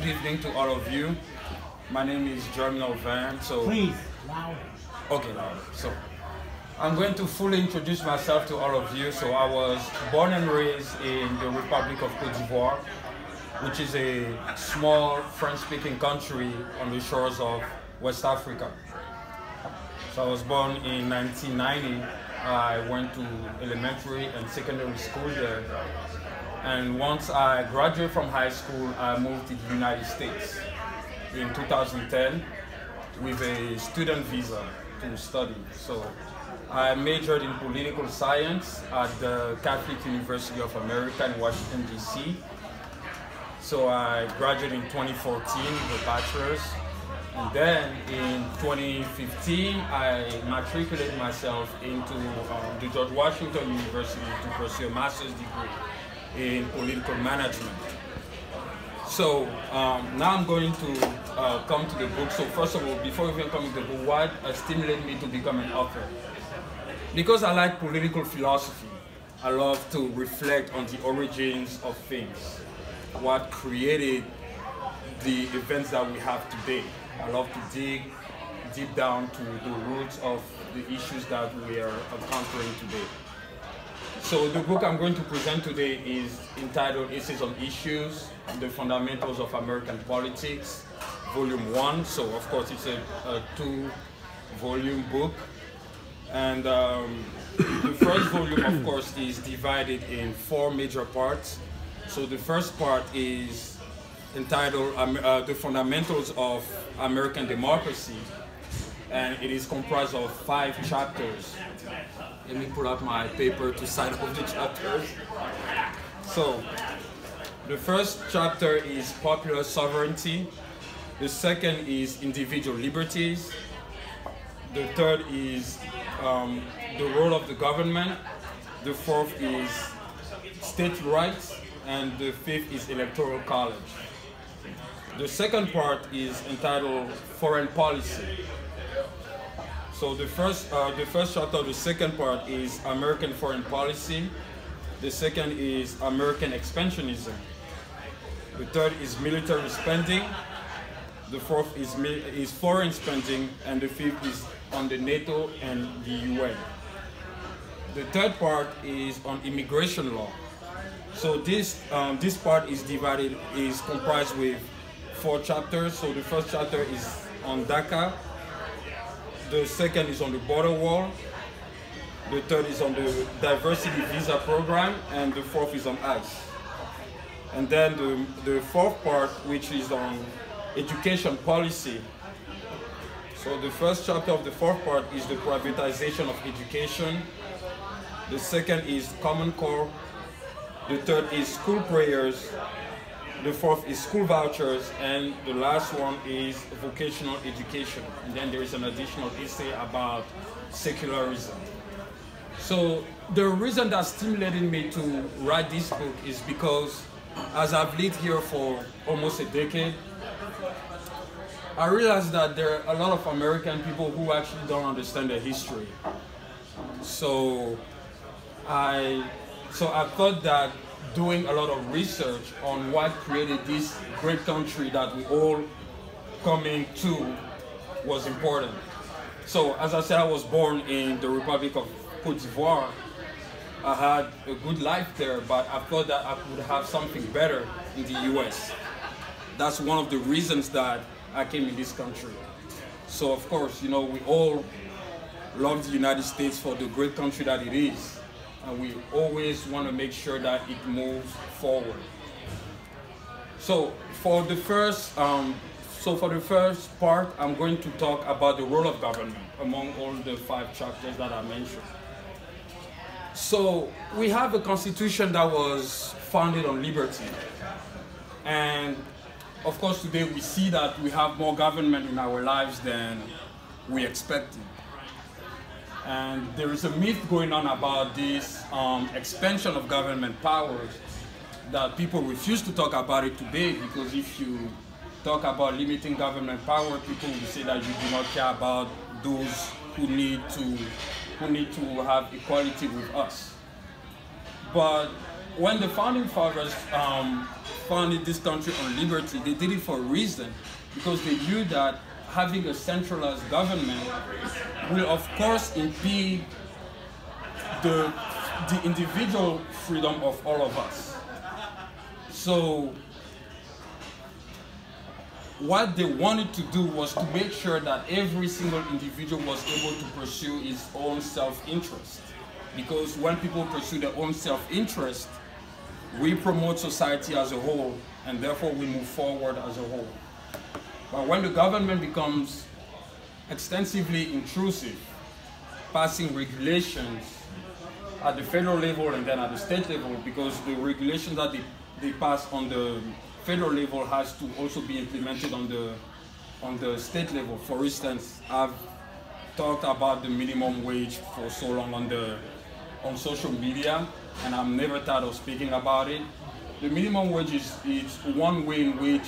good evening to all of you. My name is Germinal G. Please, louder. Okay, louder. So, I'm going to fully introduce myself to all of you. So, I was born and raised in the Republic of Côte d'Ivoire, which is a small French-speaking country on the shores of West Africa. So, I was born in 1990. I went to elementary and secondary school there. And once I graduated from high school, I moved to the United States in 2010 with a student visa to study. So I majored in political science at the Catholic University of America in Washington, D.C. So I graduated in 2014 with a bachelor's. And then in 2015, I matriculated myself into the George Washington University to pursue a master's degree in political management. So now I'm going to come to the book. So first of all, before even coming to the book, what stimulated me to become an author? Because I like political philosophy. I love to reflect on the origins of things, what created the events that we have today. I love to dig deep down to the roots of the issues that we are encountering today. So the book I'm going to present today is entitled Essays on Issues, The Fundamentals of American Politics, Volume 1. So of course it's a two-volume book. And the first volume, of course, is divided in 4 major parts. So the first part is entitled The Fundamentals of American Democracy. And it is comprised of 5 chapters. Let me pull out my paper to sign off the chapters. So, the first chapter is popular sovereignty. The second is individual liberties. The third is the role of the government. The fourth is state rights. And the fifth is electoral college. The second part is entitled foreign policy. So the first chapter, the second part is American foreign policy. The second is American expansionism. The third is military spending. The fourth is foreign spending, and the fifth is on the NATO and the UN. The third part is on immigration law. So this part is comprised with 4 chapters. So the first chapter is on DACA. The second is on the border wall. The third is on the diversity visa program, and the fourth is on ICE. And then the fourth part, which is on education policy. So the first chapter of the fourth part is the privatization of education. The second is Common Core. The third is school prayers. The fourth is school vouchers, and the last one is vocational education. And then there is an additional essay about secularism. So the reason that stimulated me to write this book is because as I've lived here for almost a decade, I realized that there are a lot of American people who actually don't understand their history. So I thought that doing a lot of research on what created this great country that we all coming to was important. So as I said, I was born in the Republic of Côte d'Ivoire. I had a good life there, but I thought that I could have something better in the US. That's one of the reasons that I came in this country. So of course, you know, we all love the United States for the great country that it is. And we always want to make sure that it moves forward. So for the first part, I'm going to talk about the role of government among all the 5 chapters that I mentioned. So we have a constitution that was founded on liberty. And of course today we see that we have more government in our lives than we expected. And there is a myth going on about this expansion of government powers that people refuse to talk about it today, because if you talk about limiting government power, people will say that you do not care about those who need to have equality with us. But when the founding fathers founded this country on liberty, they did it for a reason, because they knew that having a centralized government will of course impede the individual freedom of all of us. So what they wanted to do was to make sure that every single individual was able to pursue his own self-interest. Because when people pursue their own self-interest, we promote society as a whole, and therefore we move forward as a whole. But when the government becomes extensively intrusive, passing regulations at the federal level and then at the state level, because the regulations that they pass on the federal level has to also be implemented on the state level. For instance, I've talked about the minimum wage for so long on social media, and I'm never tired of speaking about it. The minimum wage is one way in which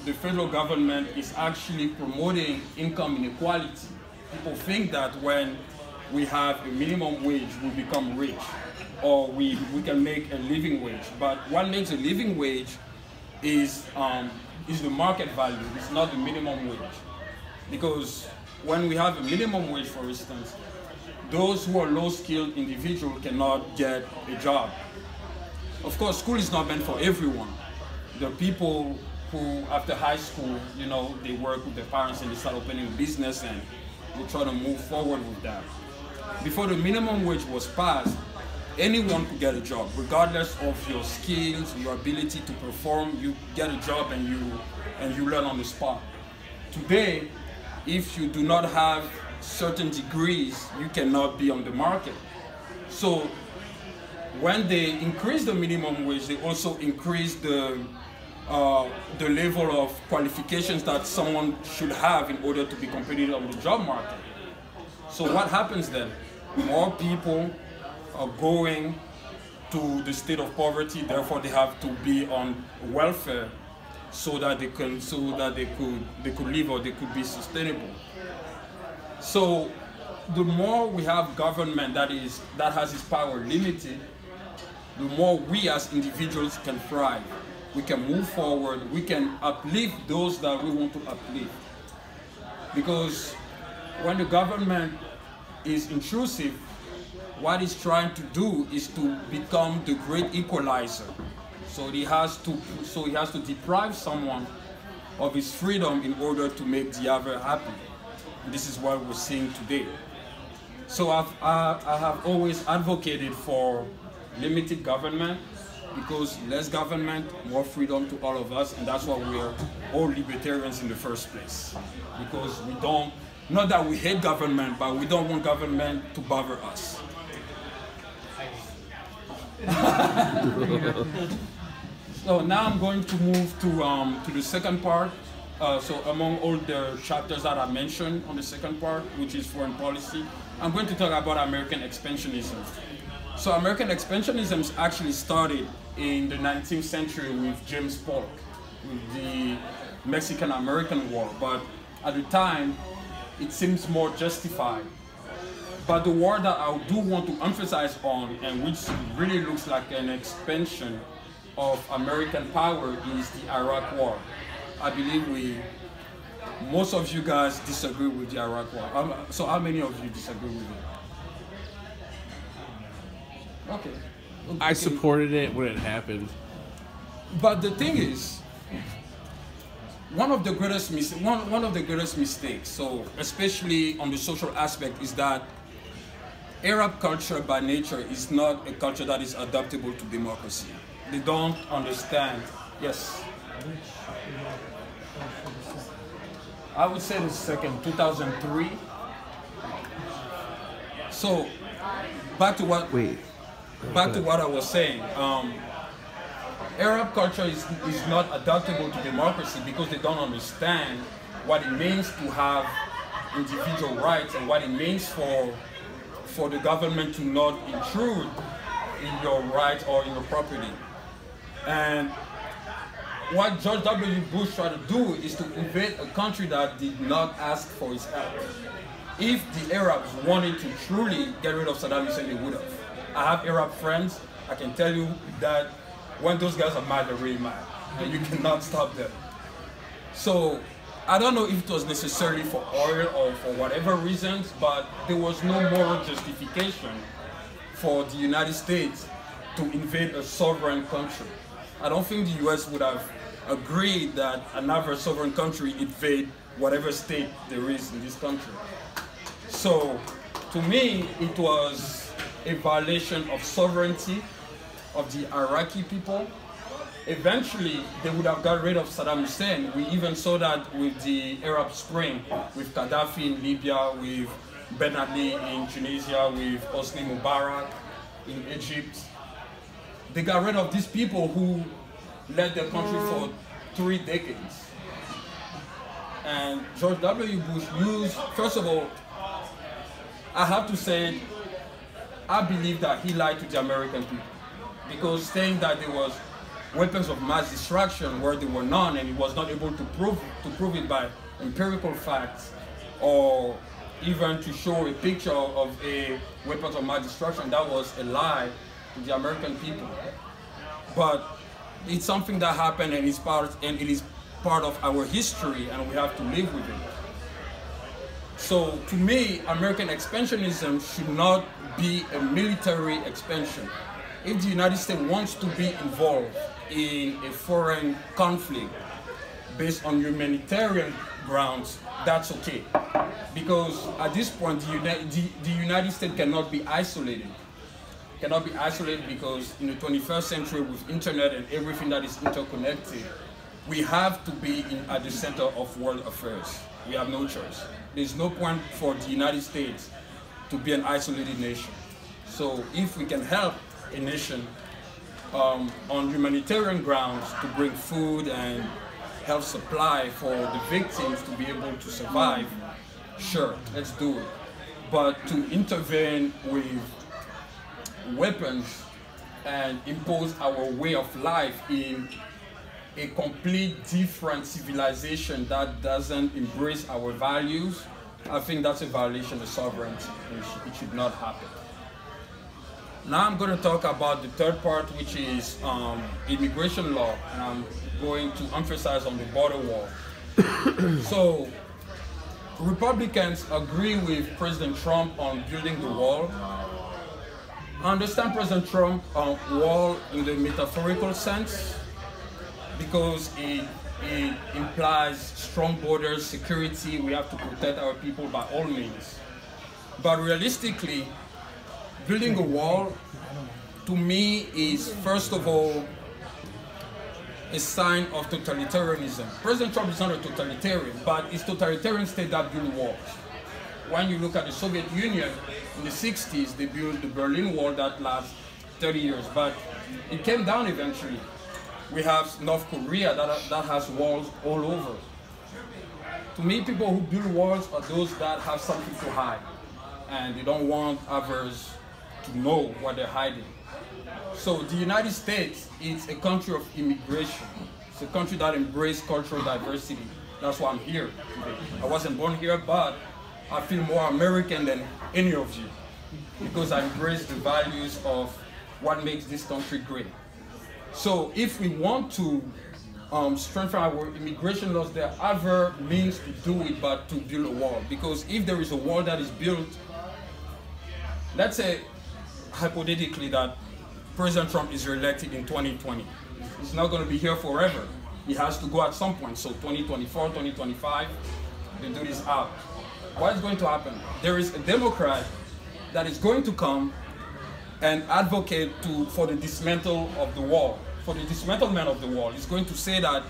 the federal government is actually promoting income inequality. People think that when we have a minimum wage, we become rich, or we can make a living wage. But what makes a living wage is the market value. It's not the minimum wage. Because when we have a minimum wage, for instance, those who are low-skilled individuals cannot get a job. Of course, school is not meant for everyone. The people who, after high school, you know, they work with their parents and they start opening a business and they try to move forward with that. Before the minimum wage was passed, anyone could get a job, regardless of your skills, your ability to perform. You get a job and you learn on the spot. Today, if you do not have certain degrees, you cannot be on the market. So when they increase the minimum wage, they also increase the level of qualifications that someone should have in order to be competitive on the job market. So what happens then? More people are going to the state of poverty, therefore they have to be on welfare so that they could live, or they could be sustainable. So the more we have government that has its power limited, the more we as individuals can thrive. We can move forward, we can uplift those that we want to uplift. Because when the government is intrusive, what it's trying to do is to become the great equalizer. So he has to deprive someone of his freedom in order to make the other happy. And this is what we're seeing today. So I have always advocated for limited government, because less government, more freedom to all of us, and that's why we're all libertarians in the first place. Because we don't, not that we hate government, but we don't want government to bother us. So now I'm going to move to the second part. So among all the chapters that I mentioned on the second part, which is foreign policy, I'm going to talk about American expansionism. So American expansionism actually started in the 19th century with James Polk, with the Mexican-American War, but at the time, it seems more justified. But the war that I do want to emphasize on, and which really looks like an expansion of American power, is the Iraq War. I believe most of you guys disagree with the Iraq War. So how many of you disagree with it? Okay. I supported it when it happened. But the thing is, one of the greatest mistakes, so especially on the social aspect, is that Arab culture by nature is not a culture that is adaptable to democracy. They don't understand. Yes. I would say the second, 2003. So back to what I was saying. Arab culture is not adaptable to democracy because they don't understand what it means to have individual rights and what it means for the government to not intrude in your rights or in your property. And what George W. Bush tried to do is to invade a country that did not ask for his help. If the Arabs wanted to truly get rid of Saddam Hussein, they would have. I have Arab friends. I can tell you that when those guys are mad, they're really mad, and you cannot stop them. So I don't know if it was necessarily for oil or for whatever reasons, but there was no moral justification for the United States to invade a sovereign country. I don't think the US would have agreed that another sovereign country invade whatever state there is in this country. So to me, it was a violation of sovereignty of the Iraqi people. Eventually, they would have got rid of Saddam Hussein. We even saw that with the Arab Spring, with Gaddafi in Libya, with Ben Ali in Tunisia, with Hosni Mubarak in Egypt. They got rid of these people who led the country for 3 decades. And George W. Bush used, first of all, I have to say, I believe that he lied to the American people, because saying that there was weapons of mass destruction where there were none, and he was not able to prove it by empirical facts or even to show a picture of a weapons of mass destruction, that was a lie to the American people. But it's something that happened, and it is part of our history, and we have to live with it. So to me, American expansionism should not be a military expansion. If the United States wants to be involved in a foreign conflict based on humanitarian grounds, that's okay. Because at this point, the United States cannot be isolated. Cannot be isolated because in the 21st century, with internet and everything that is interconnected, we have to be at the center of world affairs. We have no choice. There's no point for the United States to be an isolated nation. So if we can help a nation on humanitarian grounds to bring food and health supply for the victims to be able to survive, sure, let's do it. But to intervene with weapons and impose our way of life in a complete different civilization that doesn't embrace our values, I think that's a violation of sovereignty. It should not happen. Now I'm going to talk about the third part, which is immigration law, and I'm going to emphasize on the border wall. So Republicans agree with President Trump on building the wall. I understand President Trump's wall in the metaphorical sense, because it implies strong borders, security. We have to protect our people by all means. But realistically, building a wall, to me, is first of all a sign of totalitarianism. President Trump is not a totalitarian, but it's totalitarian states that build walls. When you look at the Soviet Union, in the 60s, they built the Berlin Wall that lasts 30 years, but it came down eventually. We have North Korea that has walls all over. To me, people who build walls are those that have something to hide, and they don't want others to know what they're hiding. So the United States is a country of immigration. It's a country that embraces cultural diversity. That's why I'm here today. I wasn't born here, but I feel more American than any of you, because I embrace the values of what makes this country great. So if we want to strengthen our immigration laws, there are other means to do it but to build a wall. Because if there is a wall that is built, let's say hypothetically that President Trump is reelected in 2020. He's not going to be here forever. He has to go at some point. So 2024, 2025, they do this out. What is going to happen? There is a Democrat that is going to come and advocate for the dismantle of the wall, for the dismantlement of the wall. He's going to say that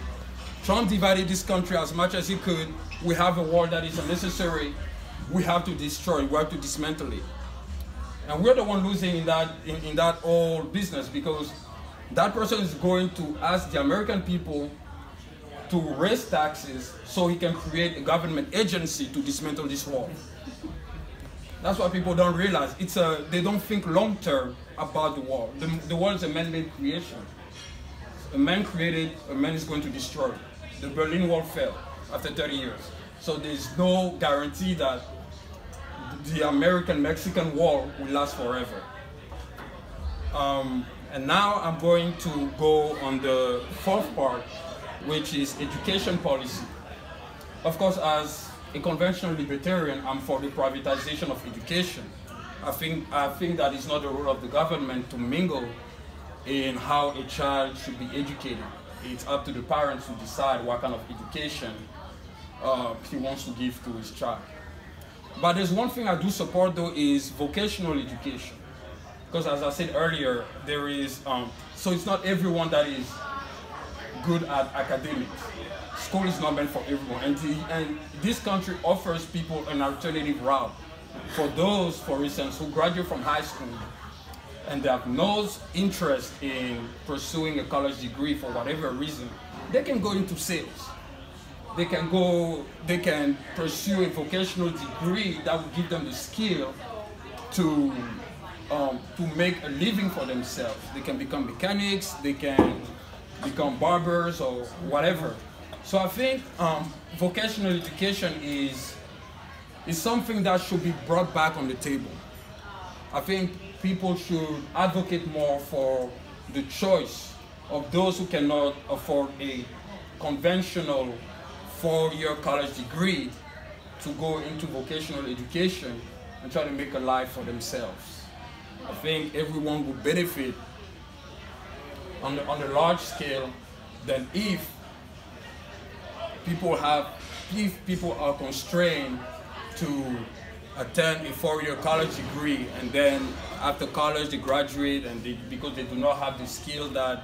Trump divided this country as much as he could. We have a wall that is unnecessary. We have to destroy it. We have to dismantle it. And we're the one losing in that whole business, because that person is going to ask the American people to raise taxes so he can create a government agency to dismantle this wall. That's what people don't realize. They don't think long term about the wall. The wall is a man-made creation. A man created, a man is going to destroy it. The Berlin Wall fell after 30 years. So there's no guarantee that the American-Mexican wall will last forever. And now I'm going to go on the fourth part, which is education policy. Of course, as a conventional libertarian, I'm for the privatization of education. I think that it's not the role of the government to mingle in how a child should be educated. It's up to the parents to decide what kind of education he wants to give to his child. But there's one thing I do support, though, is vocational education. Because as I said earlier, there is, so it's not everyone that is good at academics. School is not meant for everyone. And this country offers people an alternative route. For those, for instance, who graduate from high school and they have no interest in pursuing a college degree for whatever reason, they can go into sales. They can pursue a vocational degree that will give them the skill to make a living for themselves. They can become mechanics, they can become barbers or whatever. So I think vocational education is something that should be brought back on the table. I think people should advocate more for the choice of those who cannot afford a conventional 4-year college degree to go into vocational education and try to make a life for themselves. I think everyone would benefit on the large scale than if people are constrained to attend a 4-year college degree, and then after college they graduate and because they do not have the skill that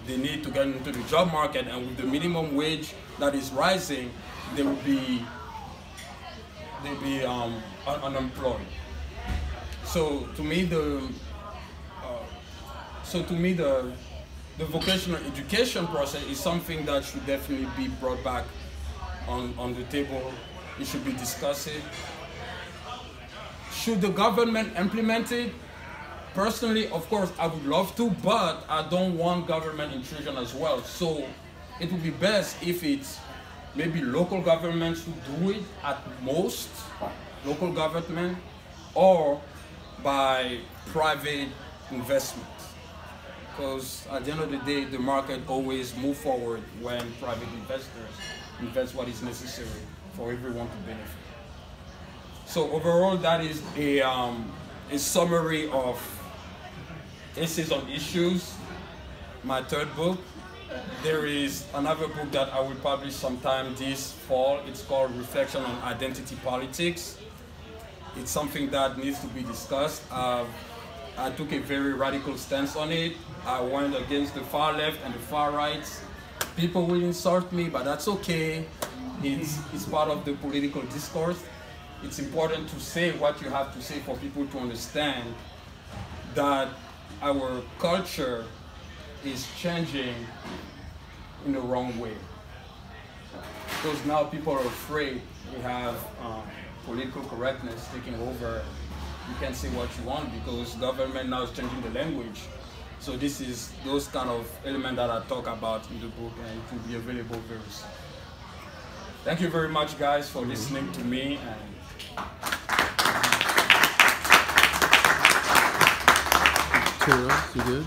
they need to get into the job market, and with the minimum wage that is rising, they will be unemployed. So to me the vocational education process is something that should definitely be brought back on the table. It should be discussed. Should the government implement it? Personally, of course, I would love to, but I don't want government intrusion as well. So it would be best if it's maybe local governments who do it at most, local government, or by private investment. Because at the end of the day, the market always moves forward when private investors invest what is necessary for everyone to benefit. So overall, that is a summary of Essays on Issues, my third book. There is another book that I will publish sometime this fall. It's called Reflection on Identity Politics. It's something that needs to be discussed. I took a very radical stance on it. I went against the far left and the far right. People will insult me, but that's okay. It's part of the political discourse. It's important to say what you have to say for people to understand that our culture is changing in the wrong way. Because now people are afraid. We have political correctness taking over. You can't say what you want because government now is changing the language. So this is those kind of elements that I talk about in the book, and it will be available very soon. Thank you very much, guys, for listening to me. And you good?